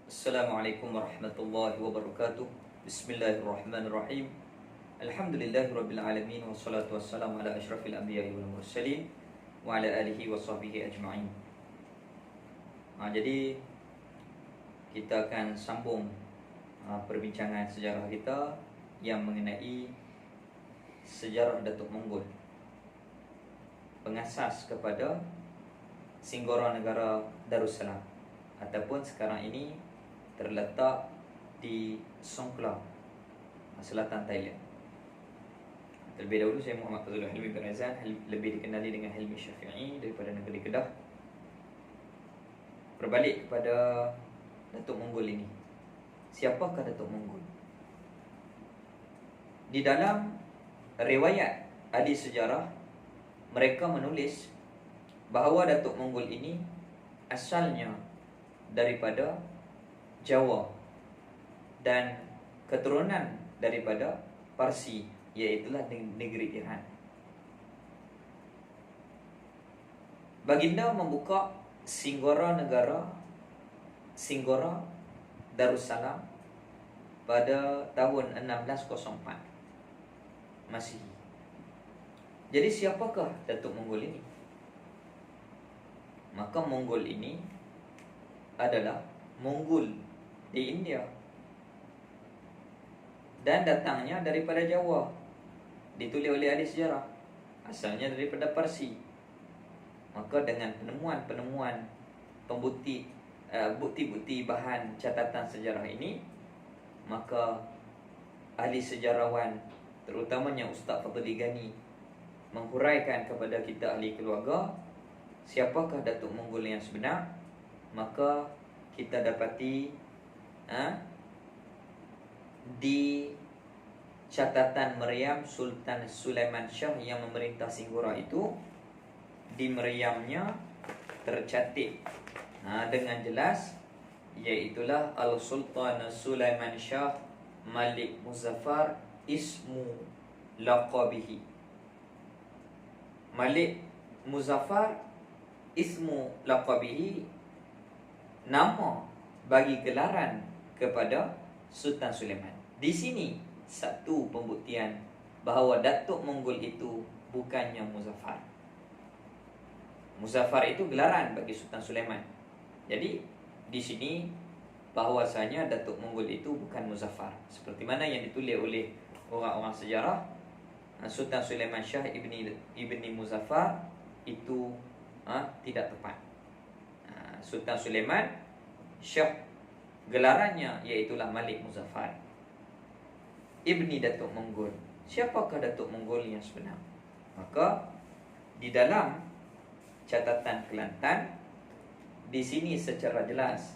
Assalamualaikum warahmatullahi wabarakatuh. Bismillahirrahmanirrahim. Alhamdulillahirabbil alamin wassalatu wassalamu ala asyrafil anbiya'i wal mursalin wa ala alihi wa sahbihi ajma'in. Jadi kita akan sambung perbincangan sejarah kita yang mengenai sejarah Datuk Monggol, pengasas kepada Singgora Negara Darussalam, ataupun sekarang ini terletak di Songkhla, selatan Thailand. Terlebih dahulu saya Muhammad Fazlul Hilmi bin Razan, lebih dikenali dengan Hilmi Syafi'i, daripada negeri Kedah. Berbalik kepada Datuk Monggol ini. Siapakah Datuk Monggol? Di dalam riwayat ahli sejarah, mereka menulis bahawa Datuk Monggol ini asalnya daripada Jawa dan keturunan daripada Parsi, iaitulah negeri Iran. Baginda membuka Singgora Darussalam pada tahun 1604 Masihi. Jadi siapakah Datuk Monggol ini? Maka Monggol ini adalah Monggol di India dan datangnya daripada Jawa. Ditulis oleh ahli sejarah, asalnya daripada Parsi. Maka dengan penemuan-penemuan bukti-bukti bahan catatan sejarah ini, maka ahli sejarawan, terutamanya Ustaz Fadli Ghani, menghuraikan kepada kita ahli keluarga siapakah Datuk Monggol yang sebenar. Maka kita dapati di catatan meriam Sultan Sulaiman Shah yang memerintah Singgora itu, di meriamnya tercatat dengan jelas, iaitulah Al-Sultan Sulaiman Shah Malik Muzaffar ismu laqabihi. Malik Muzaffar ismu laqabihi, nama bagi gelaran kepada Sultan Sulaiman. Di sini satu pembuktian bahawa Datuk Monggol itu bukannya Muzaffar. Muzaffar itu gelaran bagi Sultan Sulaiman. Jadi di sini bahawasanya Datuk Monggol itu bukan Muzaffar, seperti mana yang ditulis oleh orang-orang sejarah. Sultan Sulaiman Shah ibni Muzaffar itu tidak tepat. Sultan Sulaiman Shah gelarannya iaitulah Malik Muzaffar ibni Datuk Monggol. Siapakah Datuk Monggol yang sebenar? Maka di dalam catatan Kelantan, di sini secara jelas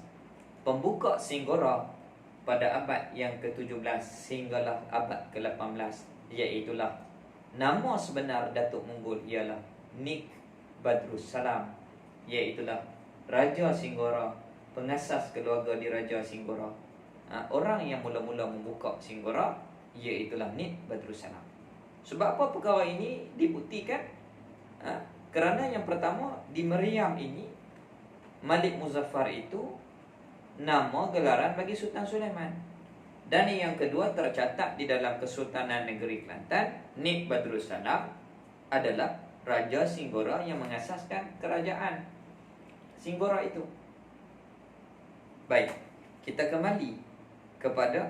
pembuka Singgora pada abad yang ke-17 sehinggalah abad ke-18, iaitulah nama sebenar Datuk Monggol ialah Nik Badrussalam, iaitulah Raja Singgora, pengasas keluarga di Raja Singgora. Orang yang mula-mula membuka Singgora iaitulah Nik Badrussalam. Sebab apa perkara ini dibuktikan? Kerana yang pertama, di meriam ini Malik Muzaffar itu nama gelaran bagi Sultan Sulaiman. Dan yang kedua, tercatat di dalam Kesultanan Negeri Kelantan, Nik Badrussalam adalah Raja Singgora yang mengasaskan kerajaan Singgora itu. Baik, kita kembali kepada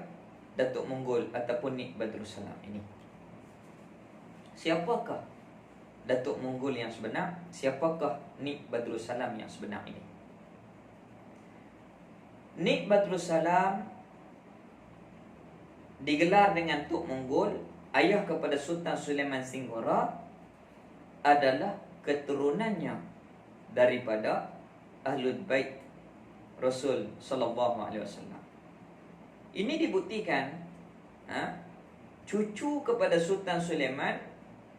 Datuk Monggol ataupun Nik Badrussalam ini. Siapakah Datuk Monggol yang sebenar? Siapakah Nik Badrussalam yang sebenar ini? Nik Badrussalam digelar dengan Tok Monggol, ayah kepada Sultan Sulaiman Singgora, adalah keturunannya daripada Ahlul Bait Rasul sallallahu alaihi wasallam. Ini dibuktikan cucu kepada Sultan Sulaiman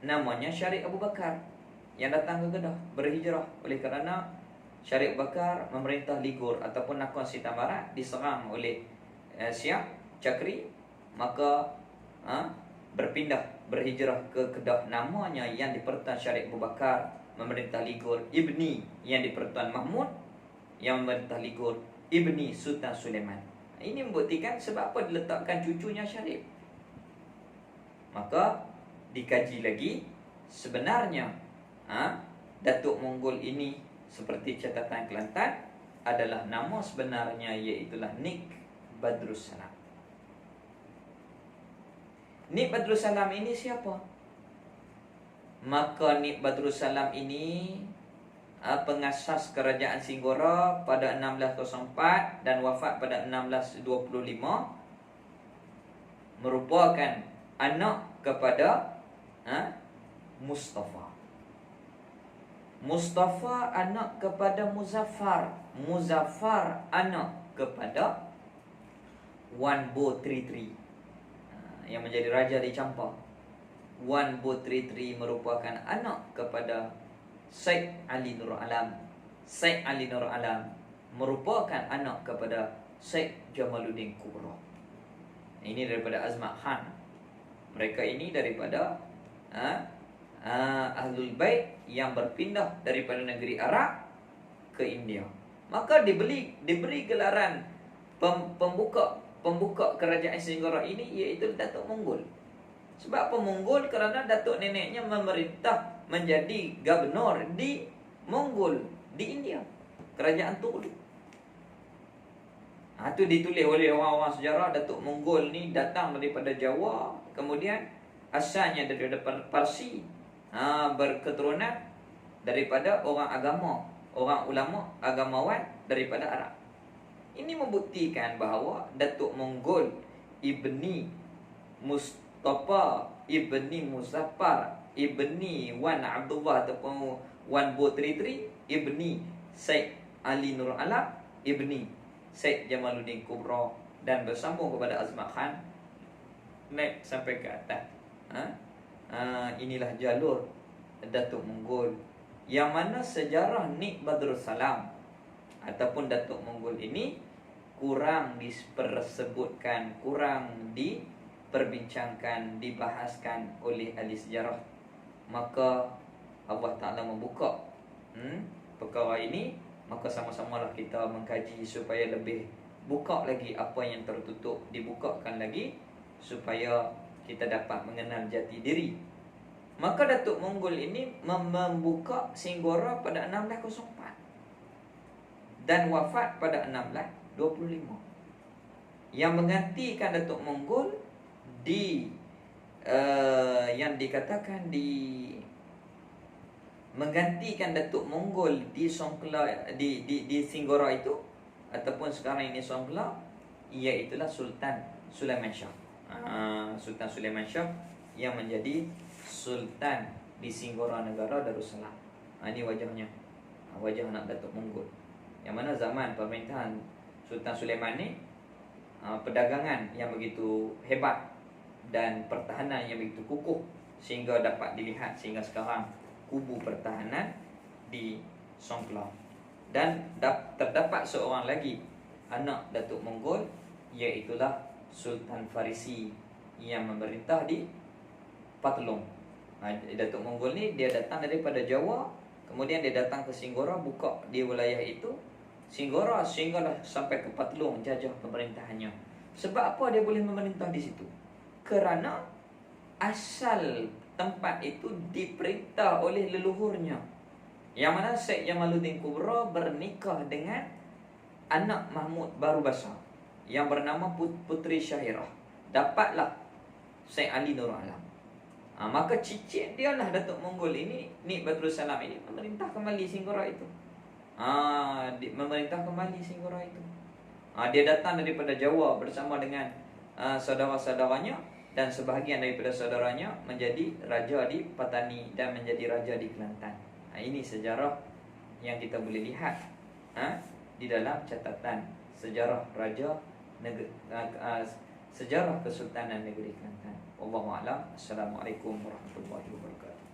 namanya Syarif Abu Bakar yang datang ke Kedah berhijrah. Oleh kerana Syarif Abu Bakar memerintah Ligor ataupun Nakhon Sitan Barat diserang oleh Siap Cakri, maka berhijrah ke Kedah. Namanya yang dipertuan Syarif Abu Bakar memerintah Ligor, ibni yang dipertuan Mahmud yang memerintah Ligor ibni Sultan Sulaiman. Ini membuktikan sebab apa diletakkan cucunya Syarif. Maka dikaji lagi, sebenarnya Datuk Monggol ini seperti catatan Kelantan adalah nama sebenarnya, iaitulah Nik Badrussalam. Nik Badrussalam ini siapa? Maka Nik Badrussalam ini pengasas kerajaan Singgora pada 1604 dan wafat pada 1625, merupakan anak kepada Mustafa. Mustafa anak kepada Muzaffar. Muzaffar anak kepada Wan Bo Tri Tri, yang menjadi raja di Champa. Wan Bo Tri Tri merupakan anak kepada Syed Ali Nur Alam. Syed Ali Nur Alam merupakan anak kepada Syed Jamaluddin Kubra. Ini daripada Azmat Khan. Mereka ini daripada Ahlul Bait yang berpindah daripada negeri Arab ke India. Maka diberi gelaran pembuka kerajaan Singgara ini, iaitu Datuk Monggol. Sebab apa Monggol? Kerana datuk neneknya memerintah menjadi gubernur di Monggol di India, kerajaan Turki. Itu ditulis oleh orang-orang sejarah. Datuk Monggol ni datang daripada Jawa, kemudian asalnya daripada Parsi, berketurunan daripada orang agama, orang ulama, agamawan daripada Arab. Ini membuktikan bahawa Datuk Monggol ibni Mustafa ibni Muzaffar ibni Wan Abdullah ataupun Wan Bo Tri Tri ibni Syed Ali Nur Alam ibni Syed Jamaluddin Kubra, dan bersambung kepada Azmat Khan naik sampai ke atas. Inilah jalur Datuk Monggol, yang mana sejarah Nik Badrussalam ataupun Datuk Monggol ini kurang dipersebutkan, kurang diperbincangkan, dibahaskan oleh ahli sejarah. Maka Allah Ta'ala membuka perkara ini. Maka sama-samalah kita mengkaji supaya lebih buka lagi apa yang tertutup, dibukakan lagi supaya kita dapat mengenal jati diri. Maka Datuk Monggol ini membuka Singgora pada 1604 dan wafat pada 1625. Yang menggantikan Datuk Monggol yang dikatakan menggantikan Datuk Monggol di Songkla, di Singgora itu ataupun sekarang ini Songkla, iaitulah Sultan Sulaiman Shah. Sultan Sulaiman Shah yang menjadi Sultan di Singgora Negara Darussalam. Ini wajahnya, wajah anak Datuk Monggol, yang mana zaman pemerintahan Sultan Sulaiman ni perdagangan yang begitu hebat dan pertahanan yang begitu kukuh sehingga dapat dilihat sehingga sekarang kubu pertahanan di Songkla. Dan terdapat seorang lagi anak Datuk Monggol, iaitulah Sultan Farisi yang memerintah di Patlong. Datuk Monggol ni dia datang daripada Jawa, kemudian dia datang ke Singgora, buka di wilayah itu Singgora, sehinggalah sampai ke Patlong jajah pemerintahannya. Sebab apa dia boleh memerintah di situ? Kerana asal tempat itu diperintah oleh leluhurnya, yang mana Syed Jamaluddin Kubra bernikah dengan anak Mahmud Baru Basar yang bernama Puteri Syahirah. Dapatlah Syed Ali Nur Alam. Maka cicit dia lah Datuk Monggol ini, Nik Badrussalam ini, memerintah kembali Singgora itu. Memerintah kembali Singgora itu. Dia datang daripada Jawa bersama dengan saudara-saudaranya, dan sebahagian daripada saudaranya menjadi raja di Patani dan menjadi raja di Kelantan. Ini sejarah yang kita boleh lihat di dalam catatan sejarah raja sejarah Kesultanan Negeri Kelantan. Wallahu a'lam. Assalamualaikum warahmatullahi wabarakatuh.